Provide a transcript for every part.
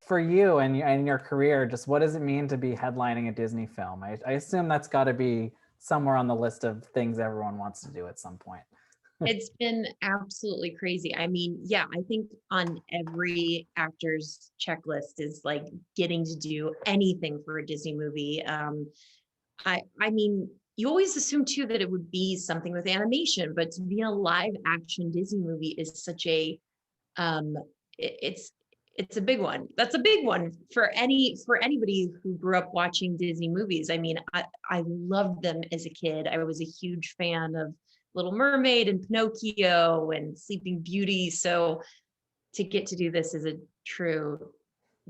for you and your career, just what does it mean to be headlining a Disney film? I assume that's got to be somewhere on the list of things everyone wants to do at some point. It's been absolutely crazy. I mean, yeah, I think on every actor's checklist is like getting to do anything for a Disney movie. I mean, you always assume too that it would be something with animation, but to be in a live action Disney movie is such a um it's a big one. That's a big one for anybody who grew up watching Disney movies. I mean, I loved them as a kid. I was a huge fan of Little Mermaid and Pinocchio and Sleeping Beauty. So to get to do this is a true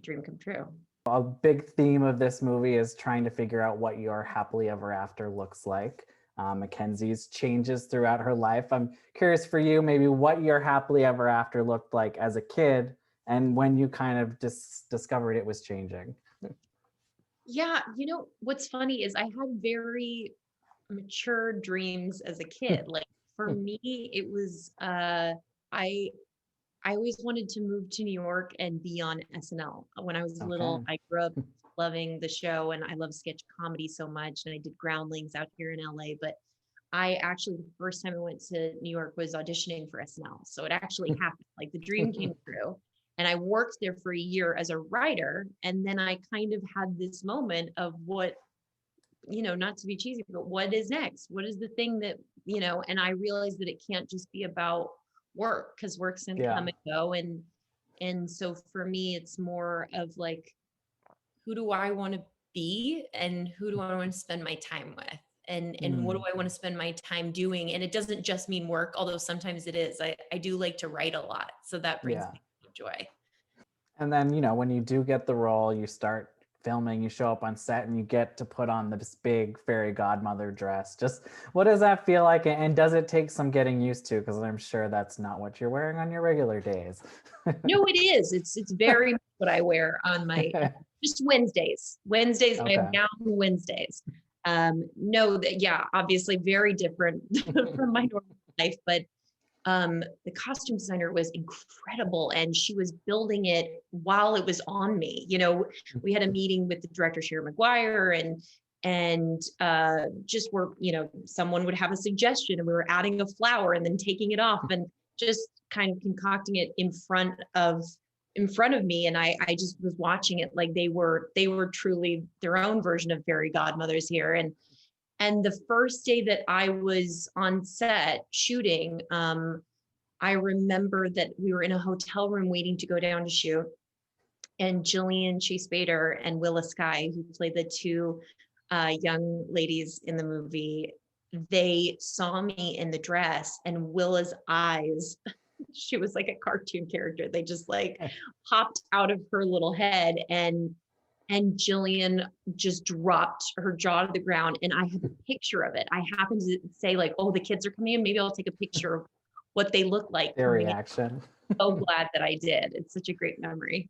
dream come true. A big theme of this movie is trying to figure out what your happily ever after looks like. Mackenzie's changes throughout her life. I'm curious for you, maybe what your happily ever after looked like as a kid and when you kind of discovered it was changing. Yeah, you know, what's funny is I had very mature dreams as a kid. Like for me, it was I I always wanted to move to New York and be on SNL. When I was little, Okay. I grew up loving the show and I love sketch comedy so much. And I did Groundlings out here in LA. But I actually, the first time I went to New York was auditioning for SNL. So it actually happened. Like the dream came true. And I worked there for a year as a writer. And then I kind of had this moment of what, you know, not to be cheesy, but what is next? What is the thing that, you know, and I realized that it can't just be about work because work's gonna Yeah. come and go. And so for me, it's more of like, who do I want to be and who do I want to spend my time with? And what do I want to spend my time doing? And it doesn't just mean work, although sometimes it is. I do like to write a lot. So that brings Yeah. me joy. And then, you know, when you do get the role, you start filming, you show up on set and you get to put on this big fairy godmother dress. Just what does that feel like? And does it take some getting used to? Because I'm sure that's not what you're wearing on your regular days. No, it is. It's very much what I wear on my just Wednesdays. Wednesdays, I have Okay. gown Wednesdays. No, that yeah, obviously very different from my normal life, but the costume designer was incredible and she was building it while it was on me. You know, we had a meeting with the director Sherry Maguire and just were, you know, someone would have a suggestion and we were adding a flower and then taking it off and just kind of concocting it in front of me. And I just was watching it like they were truly their own version of fairy godmothers here. And the first day that I was on set shooting, I remember that we were in a hotel room waiting to go down to shoot. And Jillian Chase Bader and Willa Skye, who played the two young ladies in the movie, they saw me in the dress and Willa's eyes, she was like a cartoon character. They just like popped out of her little head and Jillian just dropped her jaw to the ground. And I have a picture of it. I happened to say like, oh, the kids are coming in. Maybe I'll take a picture of what they look like. Their reaction. So glad that I did. It's such a great memory.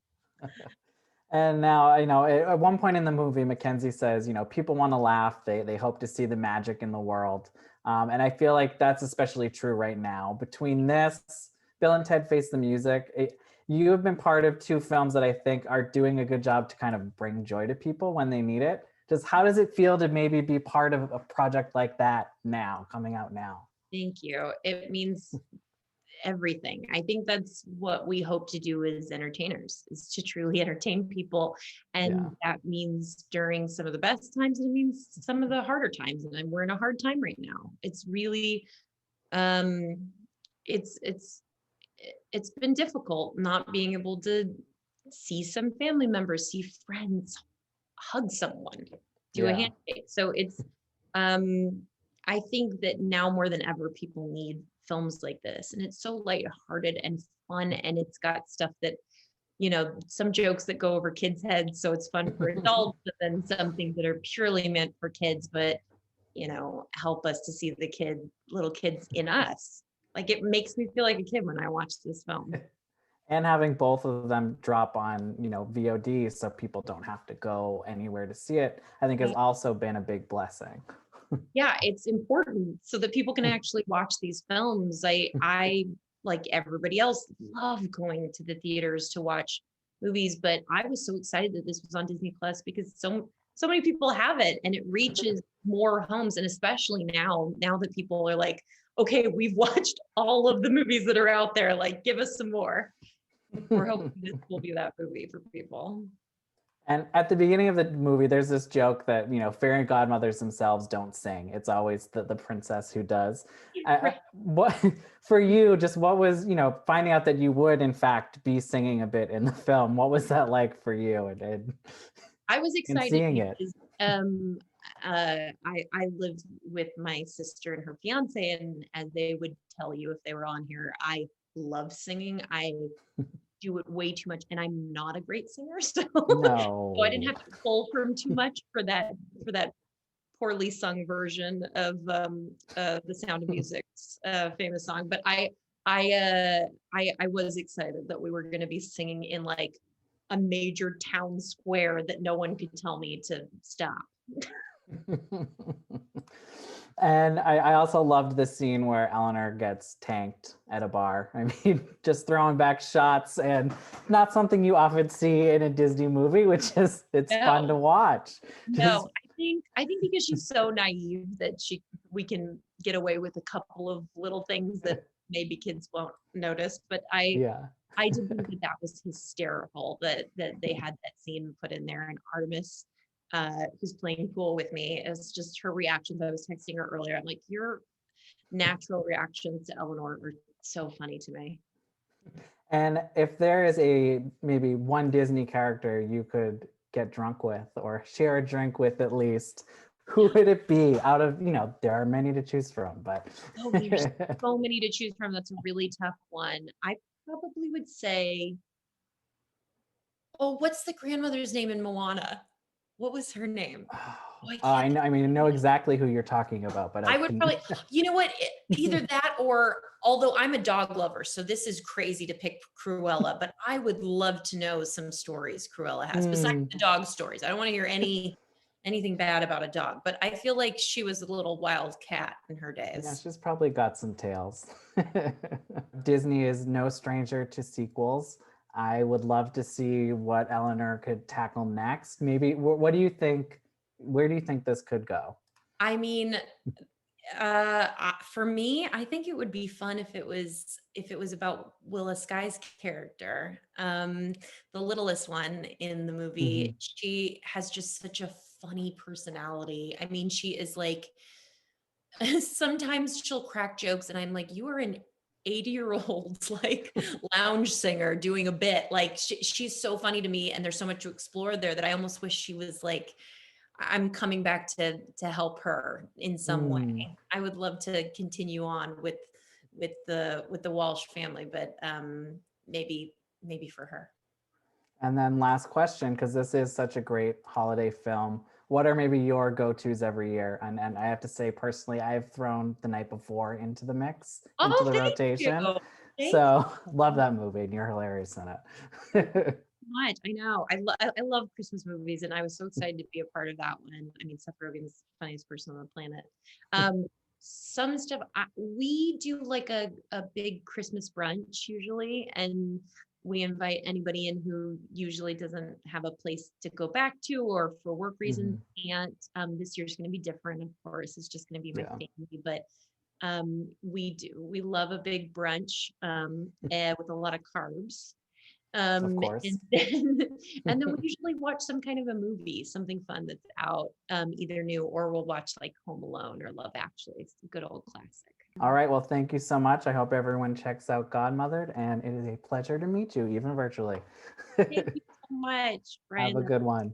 And now, you know, at one point in the movie, Mackenzie says, you know, people want to laugh. They hope to see the magic in the world. And I feel like that's especially true right now. Between this, Bill and Ted Face the Music, you have been part of two films that I think are doing a good job to kind of bring joy to people when they need it. How does it feel to maybe be part of a project like that now, coming out now? Thank you. It means everything. I think that's what we hope to do as entertainers, is to truly entertain people. And that means during some of the best times, and it means some of the harder times. And we're in a hard time right now. It's really, it's been difficult not being able to see some family members, see friends, hug someone, do a handshake. So it's, I think that now more than ever, people need films like this. And it's so lighthearted and fun. And it's got stuff that, you know, some jokes that go over kids' heads. So it's fun for adults, but then some things that are purely meant for kids, but, you know, help us to see the little kids in us. Like it makes me feel like a kid when I watch this film. And having both of them drop on, you know, VOD so people don't have to go anywhere to see it, I think has also been a big blessing. Yeah, it's important so that people can actually watch these films. I like everybody else love going to the theaters to watch movies, but I was so excited that this was on Disney Plus because so many people have it and it reaches more homes. And especially now that people are like, okay, we've watched all of the movies that are out there, like give us some more. We're hoping this will be that movie for people. And at the beginning of the movie, there's this joke that, fairy godmothers themselves don't sing. It's always the princess who does. What for you, just what was, finding out that you would in fact be singing a bit in the film, what was that like for you? And I was in excited seeing it. because I lived with my sister and her fiance, and as they would tell you if they were on here, I love singing. I do it way too much, and I'm not a great singer, so No. so I didn't have to pull from too much for that poorly sung version of the Sound of Music's famous song. But I was excited that we were going to be singing in like a major town square that no one could tell me to stop. And I also loved the scene where Eleanor gets tanked at a bar. I mean, just throwing back shots, and not something you often see in a Disney movie, which is it's fun to watch. No, I think because she's so naive that we can get away with a couple of little things that maybe kids won't notice. But I did think that was hysterical that they had that scene put in there, and Artemis, who's playing pool with me, is just her reactions. I was texting her earlier. I'm like, your natural reactions to Eleanor are so funny to me. And if there is maybe one Disney character you could get drunk with or share a drink with at least, who would it be? Out of, there are many to choose from, but there's so many to choose from. That's a really tough one. I probably would say, what's the grandmother's name in Moana? What was her name? I know exactly who you're talking about, but I would probably, you know what, either that or, although I'm a dog lover, so this is crazy to pick Cruella, but I would love to know some stories Cruella has besides the dog stories. I don't want to hear anything bad about a dog, but I feel like she was a little wild cat in her days. Yeah, she's probably got some tales. Disney is no stranger to sequels. I would love to see what Eleanor could tackle next. Maybe, what do you think? Where do you think this could go? I mean, for me, I think it would be fun if it was about Willa Skye's character, the littlest one in the movie. Mm-hmm. She has just such a funny personality. I mean, she is like, sometimes she'll crack jokes and I'm like, you are an 80-year-old like lounge singer doing a bit. Like she's so funny to me, and there's so much to explore there that I almost wish she was like, I'm coming back to help her in some way. I would love to continue on with the Walsh family, but maybe for her. And then last question, because this is such a great holiday film, what are maybe your go-tos every year? And I have to say, personally, I've thrown The Night Before into the mix, into the rotation. So love that movie, and you're hilarious in it. Much. I know. I love Christmas movies, and I was so excited to be a part of that one. I mean, Seth Rogen's the funniest person on the planet. Some stuff we do like a big Christmas brunch usually, and we invite anybody in who usually doesn't have a place to go back to or for work reasons can't. This year's going to be different, of course. It's just going to be my family, but we love a big brunch with a lot of carbs. Of course. And then we usually watch some kind of a movie, something fun that's out, either new, or we'll watch like Home Alone or Love Actually. It's a good old classic. All right. Well, thank you so much. I hope everyone checks out Godmothered, and it is a pleasure to meet you, even virtually. Thank you so much, Brian. Have a good one.